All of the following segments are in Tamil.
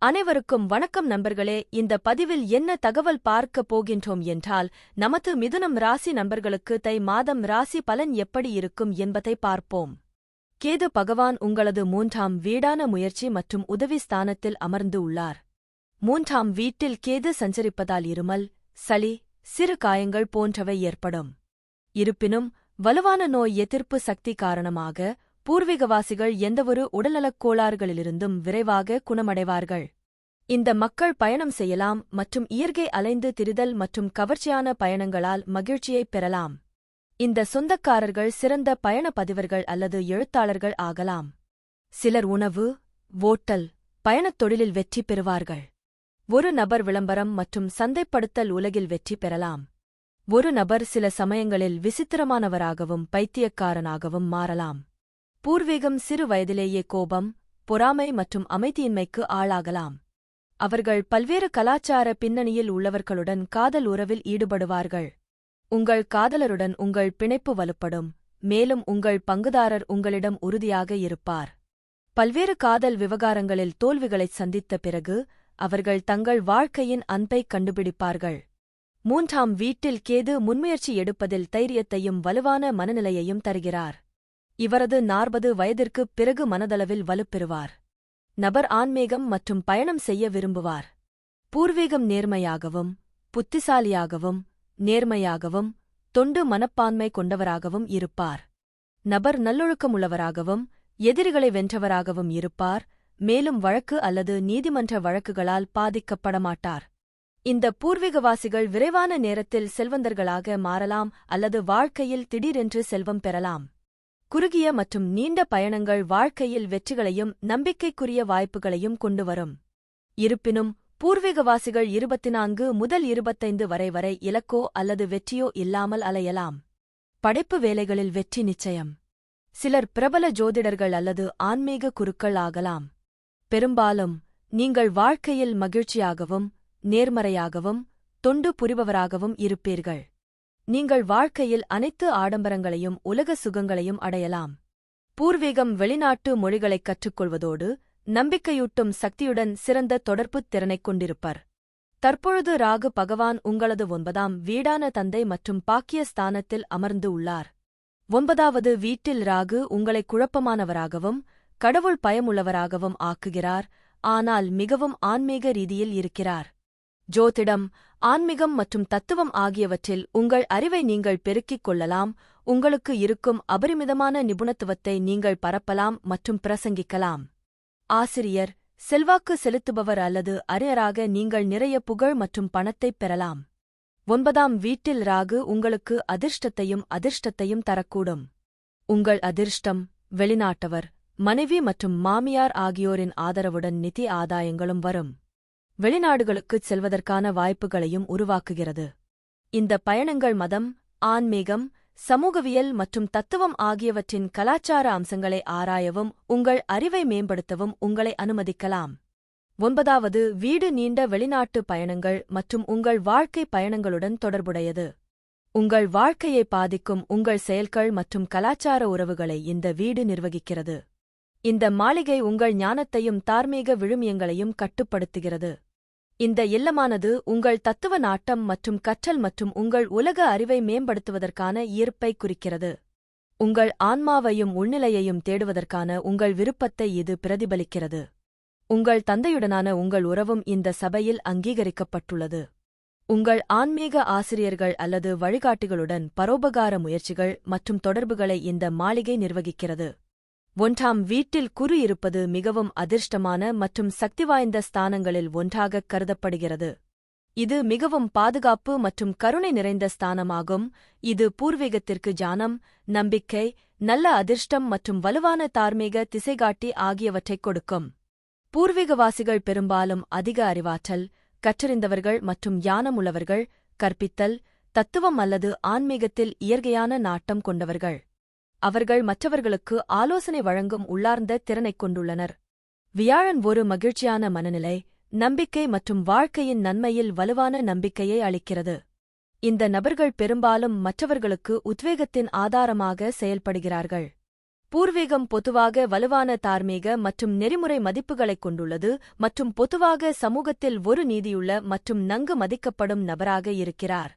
அனைவருக்கும் வணக்கம் நண்பர்களே. இந்த பதிவில் என்ன தகவல் பார்க்க போகின்றோம் என்றால், நமது மிதுனம் ராசி நண்பர்களுக்கு தை மாதம் ராசி பலன் எப்படி இருக்கும் என்பதை பார்ப்போம். கேது பகவான் உங்களது 3ஆம் வீடான முயற்சி மற்றும் உதவி ஸ்தானத்தில் அமர்ந்து உள்ளார். 3ஆம் வீட்டில் கேது சஞ்சரிப்பதால் இருமல், சளி, சிறு காயங்கள் போன்றவை ஏற்படும். இருப்பினும் வலுவான நோய் எதிர்ப்பு சக்தி காரணமாக பூர்வீகவாசிகள் எந்தவொரு உடல்நலக் கோளாறுகளிலிருந்தும் விரைவாக குணமடைவார்கள். இந்த மக்கள் பயணம் செய்யலாம் மற்றும் இயற்கை அலைந்து திரிதல் மற்றும் கவர்ச்சியான பயணங்களால் மகிழ்ச்சியைப் பெறலாம். இந்த சொந்தக்காரர்கள் சிறந்த பயண பதிவர்கள் அல்லது எழுத்தாளர்கள் ஆகலாம். சிலர் உணவு, ஓட்டல், பயணத் தொழிலில் வெற்றி பெறுவார்கள். ஒரு நபர் விளம்பரம் மற்றும் சந்தைப்படுத்தல் உலகில் வெற்றி பெறலாம். ஒரு நபர் சில சமயங்களில் விசித்திரமானவராகவும் பைத்தியக்காரனாகவும் மாறலாம். பூர்வீகம் சிறு வயதிலேயே கோபம், பொறாமை மற்றும் அமைதியின்மைக்கு ஆளாகலாம். அவர்கள் பல்வேறு கலாச்சார பின்னணியில் உள்ளவர்களுடன் காதல் உறவில் ஈடுபடுவார்கள். உங்கள் காதலருடன் உங்கள் பிணைப்பு வலுப்படும், மேலும் உங்கள் பங்குதாரர் உங்களிடம் உறுதியாக இருப்பார். பல்வேறு காதல் விவகாரங்களில் தோல்விகளைச் சந்தித்த பிறகு அவர்கள் தங்கள் வாழ்க்கையின் அன்பைக் கண்டுபிடிப்பார்கள். 3ஆம் வீட்டில் கேது முன்முயற்சி எடுப்பதில் தைரியத்தையும் வலுவான மனநிலையையும் தருகிறார். இவரது 40 வயதிற்குப் பிறகு மனதளவில் வலுப்பெறுவார். நபர் ஆன்மீகம் மற்றும் பயணம் செய்ய விரும்புவார். பூர்வீகம் நேர்மையாகவும், புத்திசாலியாகவும், நேர்மையாகவும், தொண்டு மனப்பான்மை கொண்டவராகவும் இருப்பார். நபர் நல்லொழுக்கமுள்ளவராகவும், எதிரிகளை வென்றவராகவும் இருப்பார், மேலும் வழக்கு அல்லது நீதிமன்ற வழக்குகளால் பாதிக்கப்படமாட்டார். இந்த பூர்வீகவாசிகள் விரைவான நேரத்தில் செல்வந்தர்களாக மாறலாம் அல்லது வாழ்க்கையில் திடீரென்று செல்வம் பெறலாம். குறுகிய மற்றும் நீண்ட பயணங்கள் வாழ்க்கையில் வெற்றிகளையும் நம்பிக்கைக்குரிய வாய்ப்புகளையும் கொண்டுவரும். இருப்பினும் பூர்வீகவாசிகள் 24 முதல் 25 வரை இலக்கோ அல்லது வெற்றியோ இல்லாமல் அலையலாம். படைப்பு வேலைகளில் வெற்றி நிச்சயம். சிலர் பிரபல ஜோதிடர்கள் அல்லது ஆன்மீக குருக்கள் ஆகலாம். பெரும்பாலும் நீங்கள் வாழ்க்கையில் மகிழ்ச்சியாகவும், நேர்மறையாகவும், தொண்டு புரிபவராகவும் இருப்பீர்கள். நீங்கள் வாழ்க்கையில் அனைத்து ஆடம்பரங்களையும் உலக சுகங்களையும் அடையலாம். பூர்வீகம் வெளிநாட்டு மொழிகளைக் கற்றுக்கொள்வதோடு நம்பிக்கையூட்டும் சக்தியுடன் சிறந்த தொடர்புத் திறனைக் கொண்டிருப்பர். தற்பொழுது ராகு பகவான் உங்களது 9ஆம் வீடான தந்தை மற்றும் பாக்கிய ஸ்தானத்தில் அமர்ந்து உள்ளார். 9வது வீட்டில் ராகு உங்களை குழப்பமானவராகவும், கடவுள் பயமுள்ளவராகவும் ஆக்குகிறார், ஆனால் மிகவும் ஆன்மீக ரீதியில் இருக்கிறார். ஜோதிடம், ஆன்மீகம் மற்றும் தத்துவம் ஆகியவற்றில் உங்கள் அறிவை நீங்கள் பெருக்கிக் கொள்ளலாம். உங்களுக்கு இருக்கும் அபரிமிதமான நிபுணத்துவத்தை நீங்கள் பரப்பலாம் மற்றும் பிரசங்கிக்கலாம். ஆசிரியர், செல்வாக்கு செலுத்துபவர் அல்லது அறிஞராக நீங்கள் நிறைய புகழ் மற்றும் பணத்தைப் பெறலாம். 9ஆம் வீட்டில் ராகு உங்களுக்கு அதிர்ஷ்டத்தையும் தரக்கூடும். உங்கள் அதிர்ஷ்டம், வெளிநாட்டவர், மனைவி மற்றும் மாமியார் ஆகியோரின் ஆதரவுடன் நிதி ஆதாயங்களும் வரும். வெளிநாடுகளுக்குச் செல்வதற்கான வாய்ப்புகளையும் உருவாக்குகிறது. இந்த பயணங்கள் மதம், ஆன்மீகம், சமூகவியல் மற்றும் தத்துவம் ஆகியவற்றின் கலாச்சார அம்சங்களை ஆராயவும் உங்கள் அறிவை மேம்படுத்தவும் உங்களை அனுமதிக்கலாம். 9வது வீடு நீண்ட வெளிநாட்டு பயணங்கள் மற்றும் உங்கள் வாழ்க்கை பயணங்களுடன் தொடர்புடையது. உங்கள் வாழ்க்கையை பாதிக்கும் உங்கள் செயல்கள் மற்றும் கலாச்சார உறவுகளை இந்த வீடு நிர்வகிக்கிறது. இந்த மாளிகை உங்கள் ஞானத்தையும் தார்மீக விழுமியங்களையும் கட்டுப்படுத்துகிறது. இந்த இல்லமானது உங்கள் தத்துவ நாட்டம் மற்றும் கற்றல் மற்றும் உங்கள் உலக அறிவை மேம்படுத்துவதற்கான ஈர்ப்பை குறிக்கிறது. உங்கள் ஆன்மாவையும் உள்நிலையையும் தேடுவதற்கான உங்கள் விருப்பத்தை இது பிரதிபலிக்கிறது. உங்கள் தந்தையுடனான உங்கள் உறவும் இந்த சபையில் அங்கீகரிக்கப்பட்டுள்ளது. உங்கள் ஆன்மீக ஆசிரியர்கள் அல்லது வழிகாட்டிகளுடன் பரோபகார முயற்சிகள் மற்றும் தொடர்புகளை இந்த மாளிகை நிர்வகிக்கிறது. 1ஆம் வீட்டில் குரு இருப்பது மிகவும் அதிர்ஷ்டமான மற்றும் சக்திவாய்ந்த ஸ்தானங்களில் ஒன்றாகக் கருதப்படுகிறது. இது மிகவும் பாதுகாப்பு மற்றும் கருணை நிறைந்த ஸ்தானமாகும். இது பூர்வீகத்திற்கு ஞானம், நம்பிக்கை, நல்ல அதிர்ஷ்டம் மற்றும் வலுவான தார்மீக திசைகாட்டி ஆகியவற்றைக் கொடுக்கும். பூர்வீகவாசிகள் பெரும்பாலும் அதிக அறிவாற்றல், கற்றறிந்தவர்கள் மற்றும் ஞானமுள்ளவர்கள், கற்பித்தல், தத்துவம் அல்லது ஆன்மீகத்தில் இயற்கையான நாட்டம் கொண்டவர்கள். அவர்கள் மற்றவர்களுக்கு ஆலோசனை வழங்கும் உள்ளார்ந்த திறனைக் கொண்டுள்ளனர். வியாழன் ஒரு மகிழ்ச்சியான மனநிலை, நம்பிக்கை மற்றும் வாழ்க்கையின் நன்மையில் வலுவான நம்பிக்கையை அளிக்கிறது. இந்த நபர்கள் பெரும்பாலும் மற்றவர்களுக்கு உத்வேகத்தின் ஆதாரமாக செயல்படுகிறார்கள். பூர்வீகம் பொதுவாக வலுவான தார்மீக மற்றும் நெறிமுறை மதிப்புகளைக் கொண்டுள்ளது மற்றும் பொதுவாக சமூகத்தில் ஒரு நீதியுள்ள மற்றும் நன்கு மதிக்கப்படும் நபராக இருக்கிறார்.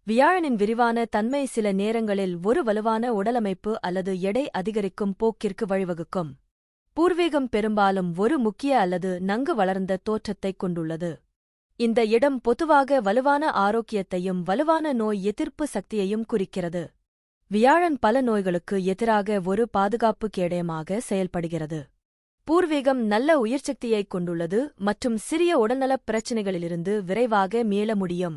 வியாழனின் விரிவான தன்மை சில நேரங்களில் ஒரு வலுவான உடலமைப்பு அல்லது எடை அதிகரிக்கும் போக்கிற்கு வழிவகுக்கும். பூர்வீகம் பெரும்பாலும் ஒரு முக்கிய அல்லது நன்கு வளர்ந்த தோற்றத்தைக் கொண்டுள்ளது. இந்த இடம் பொதுவாக வலுவான ஆரோக்கியத்தையும் வலுவான நோய் எதிர்ப்பு சக்தியையும் குறிக்கிறது. வியாழன் பல நோய்களுக்கு எதிராக ஒரு பாதுகாப்பு கேடயமாக செயல்படுகிறது. பூர்வீகம் நல்ல உயிர்சக்தியைக் கொண்டுள்ளது மற்றும் சிறிய உடல்நலப் பிரச்சினைகளிலிருந்து விரைவாக மீள முடியும்.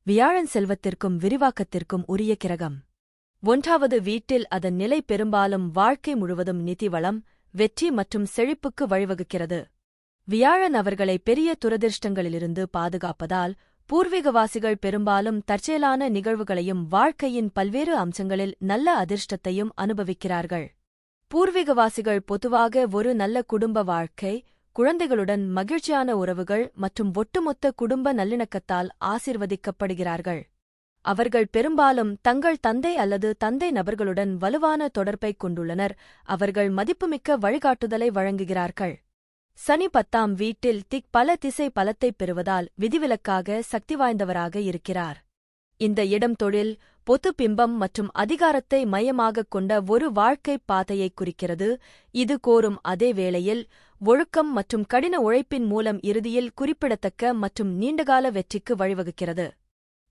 வியாழன் செல்வத்திற்கும் விரிவாக்கத்திற்கும் உரிய கிரகம். 1வது வீட்டில் அதன் நிலை பெரும்பாலும் வாழ்க்கை முழுவதும் நிதி வளம், வெற்றி மற்றும் செழிப்புக்கு வழிவகுக்கிறது. வியாழன் அவர்களை பெரிய துரதிர்ஷ்டங்களிலிருந்து பாதுகாப்பதால் பூர்வீகவாசிகள் பெரும்பாலும் தற்செயலான நிகழ்வுகளையும் வாழ்க்கையின் பல்வேறு அம்சங்களில் நல்ல அதிர்ஷ்டத்தையும் அனுபவிக்கிறார்கள். பூர்வீகவாசிகள் பொதுவாக ஒரு நல்ல குடும்ப வாழ்க்கை, குழந்தைகளுடன் மகிழ்ச்சியான உறவுகள் மற்றும் ஒட்டுமொத்த குடும்ப நல்லிணக்கத்தால் ஆசீர்வதிக்கப்படுகிறார்கள். அவர்கள் பெரும்பாலும் தங்கள் தந்தை அல்லது தந்தை நபர்களுடன் வலுவான தொடர்பைக் கொண்டுள்ளனர். அவர்கள் மதிப்புமிக்க வழிகாட்டுதலை வழங்குகிறார்கள். சனி 10ஆம் வீட்டில் பல திசை பலத்தைப் பெறுவதால் விதிவிலக்காக சக்திவாய்ந்தவராக இருக்கிறார். இந்த இடம் தொழில், பொது பிம்பம் மற்றும் அதிகாரத்தை மையமாகக் கொண்ட ஒரு வாழ்க்கைப் பாதையைக் குறிக்கிறது. இது கோரும் அதே வேளையில் ஒழுக்கம் மற்றும் கடின உழைப்பின் மூலம் இறுதியில் குறிப்பிடத்தக்க மற்றும் நீண்டகால வெற்றிக்கு வழிவகுக்கிறது.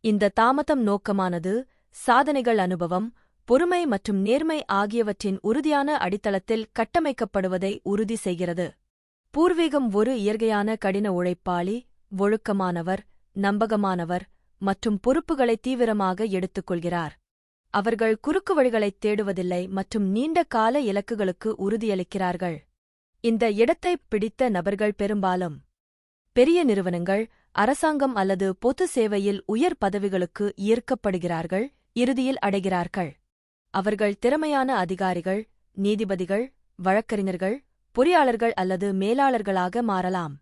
இந்த தாமதம் நோக்கமானது சாதனைகள் அனுபவம், பொறுமை மற்றும் நேர்மை ஆகியவற்றின் உறுதியான அடித்தளத்தில் கட்டமைக்கப்படுவதை உறுதி செய்கிறது. பூர்வீகம் ஒரு இயற்கையான கடின உழைப்பாளி, ஒழுக்கமானவர், நம்பகமானவர் மற்றும் பொறுப்புகளை தீவிரமாக எடுத்துக்கொள்கிறார். அவர்கள் குறுக்கு வழிகளைத் தேடுவதில்லை மற்றும் நீண்ட கால இலக்குகளுக்கு உறுதியளிக்கிறார்கள். இந்த இடத்தைப் பிடித்த நபர்கள் பெரும்பாலும் பெரிய நிறுவனங்கள், அரசாங்கம் அல்லது பொது சேவையில் உயர் பதவிகளுக்கு ஈர்க்கப்படுகிறார்கள், இறுதியில் அடைகிறார்கள். அவர்கள் திறமையான அதிகாரிகள், நீதிபதிகள், வழக்கறிஞர்கள், பொறியாளர்கள் அல்லது மேலாளர்களாக மாறலாம்.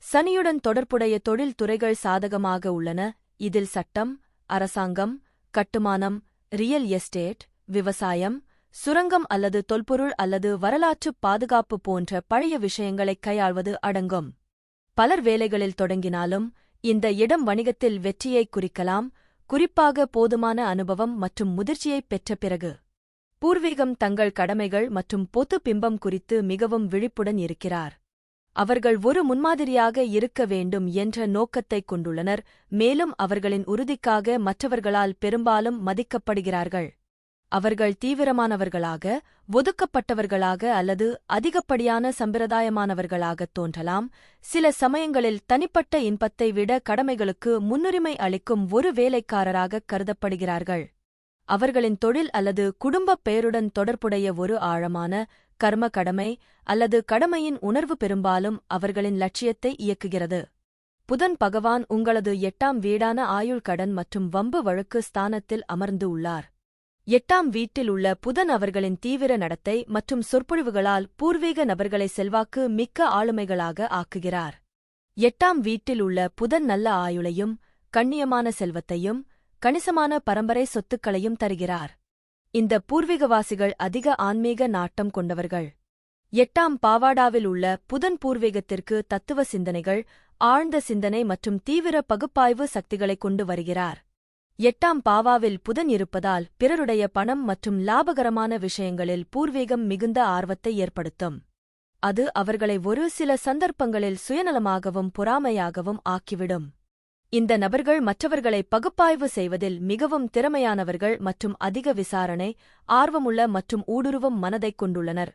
சனியுடன் தொடர்புடைய தொழில் துறைகள் சாதகமாக உள்ளன, இதில் சட்டம், அரசாங்கம், கட்டுமானம், ரியல் எஸ்டேட், விவசாயம், சுரங்கம் அல்லது தொல்பொருள் அல்லது வரலாற்றுப் பாதுகாப்பு போன்ற பழைய விஷயங்களைக் கையாள்வது அடங்கும். பலர் வேலைகளில் தொடங்கினாலும் இந்த இடம் வணிகத்தில் வெற்றியைக் குறிக்கலாம், குறிப்பாக போதுமான அனுபவம் மற்றும் முதிர்ச்சியைப் பெற்ற பிறகு. பூர்வீகம் தங்கள் கடமைகள் மற்றும் பொது பிம்பம் குறித்து மிகவும் விழிப்புடன் இருக்கிறார். அவர்கள் ஒரு முன்மாதிரியாக இருக்க வேண்டும் என்ற நோக்கத்தைக் கொண்டுள்ளனர், மேலும் அவர்களின் உறுதிக்காக மற்றவர்களால் பெரும்பாலும் மதிக்கப்படுகிறார்கள். அவர்கள் தீவிரமானவர்களாக, ஒதுக்கப்பட்டவர்களாக அல்லது அதிகப்படியான சம்பிரதாயமானவர்களாகத் தோன்றலாம். சில சமயங்களில் தனிப்பட்ட இன்பத்தை விட கடமைகளுக்கு முன்னுரிமை அளிக்கும் ஒரு வேலைக்காரராகக் கருதப்படுகிறார்கள். அவர்களின் தொழில் அல்லது குடும்பப் பெயருடன் தொடர்புடைய ஒரு ஆழமான கர்ம கடமை அல்லது கடமையின் உணர்வு பெரும்பாலும் அவர்களின் லட்சியத்தை இயக்குகிறது. புதன் பகவான் உங்களது 8ஆம் வீடான ஆயுள் கடன் மற்றும் வம்பு வழக்கு ஸ்தானத்தில் அமர்ந்து உள்ளார். 8ஆம் வீட்டில் உள்ள புதன் அவர்களின் தீவிர நடத்தை மற்றும் சொற்பொழிவுகளால் பூர்வீக நபர்களை செல்வாக்கு மிக்க ஆளுமைகளாக ஆக்குகிறார். 8ஆம் வீட்டில் உள்ள புதன் நல்ல ஆயுளையும், கண்ணியமான செல்வத்தையும், கணிசமான பரம்பரை சொத்துக்களையும் தருகிறார். இந்த பூர்வீகவாசிகள் அதிக ஆன்மீக நாட்டம் கொண்டவர்கள். 8ஆம் பாவாடாவில் உள்ள புதன் பூர்வீகத்திற்கு தத்துவ சிந்தனைகள், ஆழ்ந்த சிந்தனை மற்றும் தீவிர பகுப்பாய்வு சக்திகளைக் கொண்டு வருகிறார். 8ஆம் பாவாவில் புதன் இருப்பதால் பிறருடைய பணம் மற்றும் லாபகரமான விஷயங்களில் பூர்வீகம் மிகுந்த ஆர்வத்தை ஏற்படுத்தும். அது அவர்களை ஒரு சில சந்தர்ப்பங்களில் சுயநலமாகவும் பொறாமையாகவும் ஆக்கிவிடும். இந்த நபர்கள் மற்றவர்களை பகுப்பாய்வு செய்வதில் மிகவும் திறமையானவர்கள் மற்றும் அதிக விசாரணை, ஆர்வமுள்ள மற்றும் ஊடுருவும் மனதைக் கொண்டுள்ளனர்.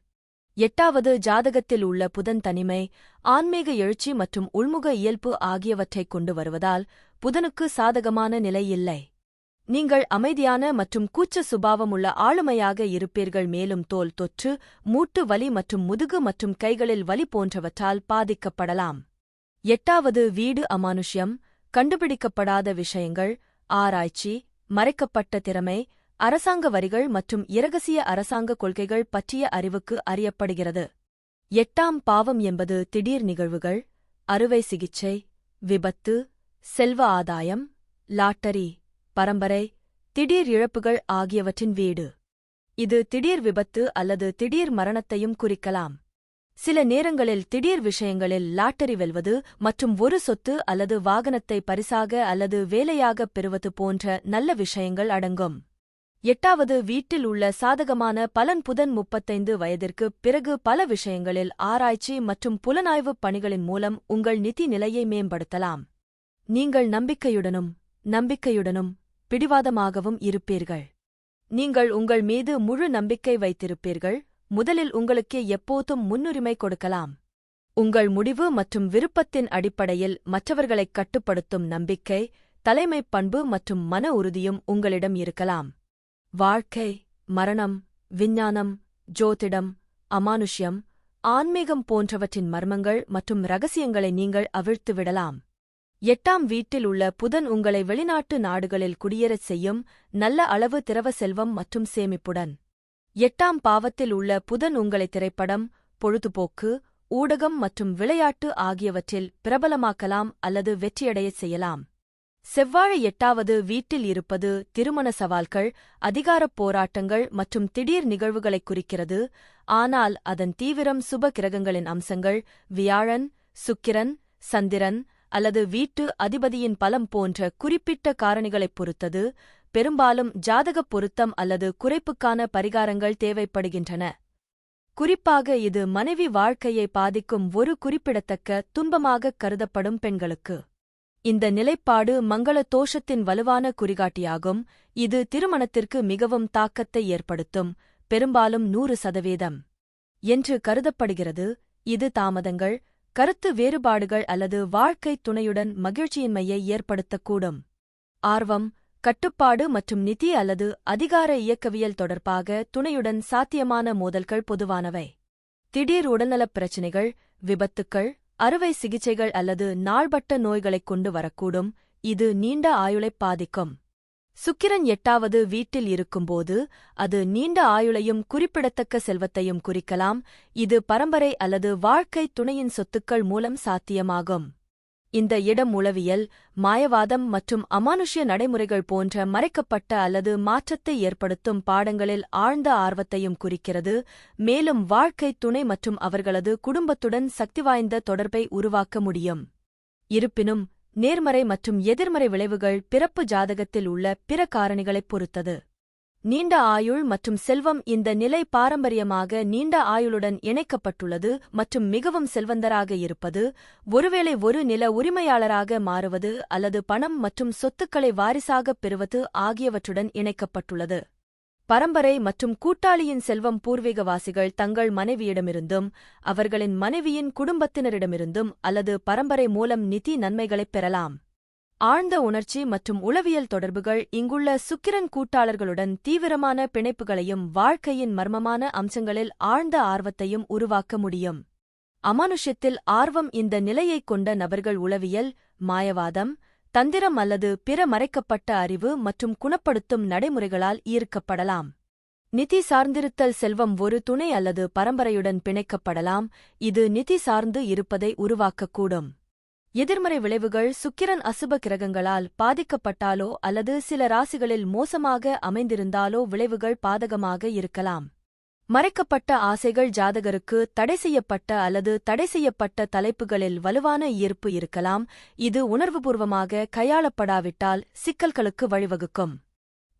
8வது ஜாதகத்தில் உள்ள புதன் தனிமை, ஆன்மீக எழுச்சி மற்றும் உள்முக இயல்பு ஆகியவற்றைக் கொண்டு வருவதால் புதனுக்கு சாதகமான நிலை இல்லை. நீங்கள் அமைதியான மற்றும் கூச்ச சுபாவமுள்ள ஆளுமையாக இருப்பீர்கள், மேலும் தோல் தொற்று, மூட்டு வலி மற்றும் முதுகு மற்றும் கைகளில் வலி போன்றவற்றால் பாதிக்கப்படலாம். 8வது வீடு அமானுஷ்யம், கண்டுபிடிக்கப்படாத விஷயங்கள், ஆராய்ச்சி, மறைக்கப்பட்ட திறமை, அரசாங்க வரிகள் மற்றும் இரகசிய அரசாங்க கொள்கைகள் பற்றிய அறிவுக்கு அறியப்படுகிறது. 8ஆம் பாவம் என்பது திடீர் நிகழ்வுகள், அறுவை சிகிச்சை, விபத்து, செல்வ ஆதாயம், லாட்டரி, பரம்பரை, திடீர் இழப்புகள் ஆகியவற்றின் வீடு. இது திடீர் விபத்து அல்லது திடீர் மரணத்தையும் குறிக்கலாம். சில நேரங்களில் திடீர் விஷயங்களில் லாட்டரி வெல்வது மற்றும் ஒரு சொத்து அல்லது வாகனத்தை பரிசாக அல்லது வேலையாகப் பெறுவது போன்ற நல்ல விஷயங்கள் அடங்கும். 8வது வீட்டில் உள்ள சாதகமான பலன் புதன் 35 வயதிற்குப் பிறகு பல விஷயங்களில் ஆராய்ச்சி மற்றும் புலனாய்வுப் பணிகளின் மூலம் உங்கள் நிதி நிலையை மேம்படுத்தலாம். நீங்கள் நம்பிக்கையுடனும் பிடிவாதமாகவும் இருப்பீர்கள். நீங்கள் உங்கள் மீது முழு நம்பிக்கை வைத்திருப்பீர்கள். முதலில் உங்களுக்கே எப்போதும் முன்னுரிமை கொடுக்கலாம். உங்கள் முடிவு மற்றும் விருப்பத்தின் அடிப்படையில் மற்றவர்களைக் கட்டுப்படுத்தும் நம்பிக்கை, தலைமைப் பண்பு மற்றும் மன உறுதியும் உங்களிடம் இருக்கலாம். வாழ்க்கை, மரணம், விஞ்ஞானம், ஜோதிடம், அமானுஷ்யம், ஆன்மீகம் போன்றவற்றின் மர்மங்கள் மற்றும் ரகசியங்களை நீங்கள் அவிழ்த்துவிடலாம். 8ஆம் வீட்டில் உள்ள புதன் உங்களை வெளிநாட்டு நாடுகளில் குடியேறச் செய்யும், நல்ல அளவு திரவ செல்வம் மற்றும் சேமிப்புடன். 8ஆம் பாவத்தில் உள்ள புதன் உங்களை திரைப்படம், பொழுதுபோக்கு, ஊடகம் மற்றும் விளையாட்டு ஆகியவற்றில் பிரபலமாக்கலாம் அல்லது வெற்றியடையச் செய்யலாம். செவ்வாழை 8வது வீட்டில் இருப்பது திருமண சவால்கள், அதிகாரப் போராட்டங்கள் மற்றும் திடீர் நிகழ்வுகளைக் குறிக்கிறது, ஆனால் அதன் தீவிரம் சுப கிரகங்களின் அம்சங்கள், வியாழன், சுக்கிரன், சந்திரன் அல்லது வீட்டு அதிபதியின் பலம் போன்ற குறிப்பிட்ட காரணிகளைப் பொறுத்தது. பெரும்பாலும் ஜாதகப் பொருத்தம் அல்லது குறைப்புக்கான பரிகாரங்கள் தேவைப்படுகின்றன. குறிப்பாக இது மனைவி வாழ்க்கையை பாதிக்கும் ஒரு குறிப்பிடத்தக்க துன்பமாகக் கருதப்படும் பெண்களுக்கு. இந்த நிலைப்பாடு மங்கள தோஷத்தின் வலுவான குறிகாட்டியாகும், இது திருமணத்திற்கு மிகவும் தாக்கத்தை ஏற்படுத்தும், பெரும்பாலும் 100% என்று கருதப்படுகிறது. இது தாமதங்கள், கருத்து வேறுபாடுகள் அல்லது வாழ்க்கைத் துணையுடன் மகிழ்ச்சியின்மையை ஏற்படுத்தக்கூடும். ஆர்வம், கட்டுப்பாடு மற்றும் நிதி அல்லது அதிகார இயக்கவியல் தொடர்பாக துணையுடன் சாத்தியமான மோதல்கள் பொதுவானவை. திடீர் உடல்நலப் பிரச்சினைகள், விபத்துக்கள், அறுவை சிகிச்சைகள் அல்லது நாள்பட்ட நோய்களைக் கொண்டு வரக்கூடும், இது நீண்ட ஆயுளைப் பாதிக்கும். சுக்கிரன் 8வது வீட்டில் இருக்கும்போது அது நீண்ட ஆயுளையும் குறிப்பிடத்தக்க செல்வத்தையும் குறிக்கலாம், இது பரம்பரை அல்லது வாழ்க்கைத் துணையின் சொத்துக்கள் மூலம் சாத்தியமாகும். இந்த இடம் உளவியல், மாயவாதம் மற்றும் அமானுஷ்ய நடைமுறைகள் போன்ற மறைக்கப்பட்ட அல்லது மாற்றத்தை ஏற்படுத்தும் பாடங்களில் ஆழ்ந்த ஆர்வத்தையும் குறிக்கிறது, மேலும் வாழ்க்கைத் துணை மற்றும் அவர்களது குடும்பத்துடன் சக்திவாய்ந்த தொடர்பை உருவாக்க முடியும். இருப்பினும், நேர்மறை மற்றும் எதிர்மறை விளைவுகள் பிறப்பு ஜாதகத்தில் உள்ள பிற காரணிகளைப் பொறுத்தது. நீண்ட ஆயுள் மற்றும் செல்வம் இந்த நிலை பாரம்பரியமாக நீண்ட ஆயுளுடன் இணைக்கப்பட்டுள்ளது மற்றும் மிகவும் செல்வந்தராக இருப்பது, ஒருவேளை ஒரு நில உரிமையாளராக மாறுவது அல்லது பணம் மற்றும் சொத்துக்களை வாரிசாகப் பெறுவது ஆகியவற்றுடன் இணைக்கப்பட்டுள்ளது. பரம்பரை மற்றும் கூட்டாளியின் செல்வம் பூர்வீகவாசிகள் தங்கள் மனைவியிடமிருந்தும் அவர்களின் மனைவியின் குடும்பத்தினரிடமிருந்தும் அல்லது பரம்பரை மூலம் நிதி நன்மைகளைப் பெறலாம். ஆழ்ந்த உணர்ச்சி மற்றும் உளவியல் தொடர்புகள் இங்குள்ள சுக்கிரன் கூட்டாளர்களுடன் தீவிரமான பிணைப்புகளையும் வாழ்க்கையின் மர்மமான அம்சங்களில் ஆழ்ந்த ஆர்வத்தையும் உருவாக்க முடியும். அமானுஷ்யத்தில் ஆர்வம் இந்த நிலையைக் கொண்ட நபர்கள் உளவியல், மாயவாதம், தந்திரம் அல்லது பிற மறைக்கப்பட்ட அறிவு மற்றும் குணப்படுத்தும் நடைமுறைகளால் ஈர்க்கப்படலாம். நிதி சார்ந்திருத்தல் செல்வம் ஒரு துணை அல்லது பரம்பரையுடன் பிணைக்கப்படலாம், இது நிதி சார்ந்து இருப்பதை உருவாக்கக்கூடும். எதிர்மறை விளைவுகள் சுக்கிரன் அசுப கிரகங்களால் பாதிக்கப்பட்டாலோ அல்லது சில ராசிகளில் மோசமாக அமைந்திருந்தாலோ விளைவுகள் பாதகமாக இருக்கலாம். மறைக்கப்பட்ட ஆசைகள் ஜாதகருக்கு தடைசெய்யப்பட்ட அல்லது தடைசெய்யப்பட்ட தலைப்புகளில் வலுவான ஈர்ப்பு இருக்கலாம், இது உணர்வுபூர்வமாக கையாளப்படாவிட்டால் சிக்கல்களுக்கு வழிவகுக்கும்.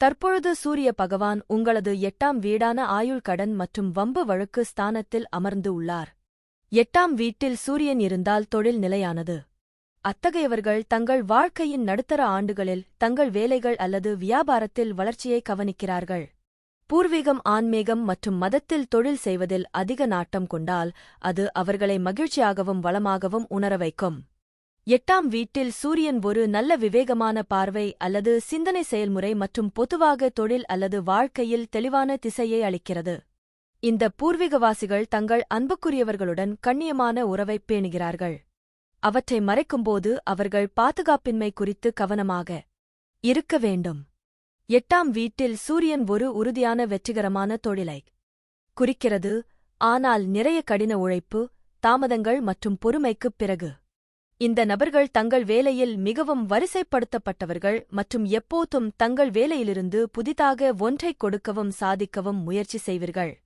தற்பொழுது சூரிய பகவான் உங்களது 8ஆம் வீடான ஆயுள் கடன் மற்றும் வம்பு வழக்கு ஸ்தானத்தில் அமர்ந்து உள்ளார். 8ஆம் வீட்டில் சூரியன் இருந்தால் தொழில் நிலையானது. அத்தகையவர்கள் தங்கள் வாழ்க்கையின் நடுத்தர ஆண்டுகளில் தங்கள் வேலைகள் அல்லது வியாபாரத்தில் வளர்ச்சியை கவனிக்கிறார்கள். பூர்வீகம், ஆன்மீகம் மற்றும் மதத்தில் தொழில் செய்வதில் அதிக நாட்டம் கொண்டால் அது அவர்களை மகிழ்ச்சியாகவும் வளமாகவும் உணர வைக்கும். 8ஆம் வீட்டில் சூரியன் ஒரு நல்ல விவேகமான பார்வை அல்லது சிந்தனை செயல்முறை மற்றும் பொதுவாக தொழில் அல்லது வாழ்க்கையில் தெளிவான திசையை அளிக்கிறது. இந்த பூர்வீகவாசிகள் தங்கள் அன்புக்குரியவர்களுடன் கண்ணியமான உறவைப் பேணுகிறார்கள். அவற்றை மறைக்கும்போது அவர்கள் பாதுகாப்பின்மை குறித்து கவனமாக இருக்க வேண்டும். 8ஆம் வீட்டில் சூரியன் ஒரு உறுதியான வெற்றிகரமான தொழிலை குறிக்கிறது, ஆனால் நிறைய கடின உழைப்பு, தாமதங்கள் மற்றும் பொறுமைக்குப் பிறகு இந்த நபர்கள் தங்கள் வேலையில் மிகவும் வரிசைப்படுத்தப்பட்டவர்கள் மற்றும் எப்போதும் தங்கள் வேலையிலிருந்து புதிதாக ஒன்றைக் கொடுக்கவும் சாதிக்கவும் முயற்சி செய்வீர்கள்.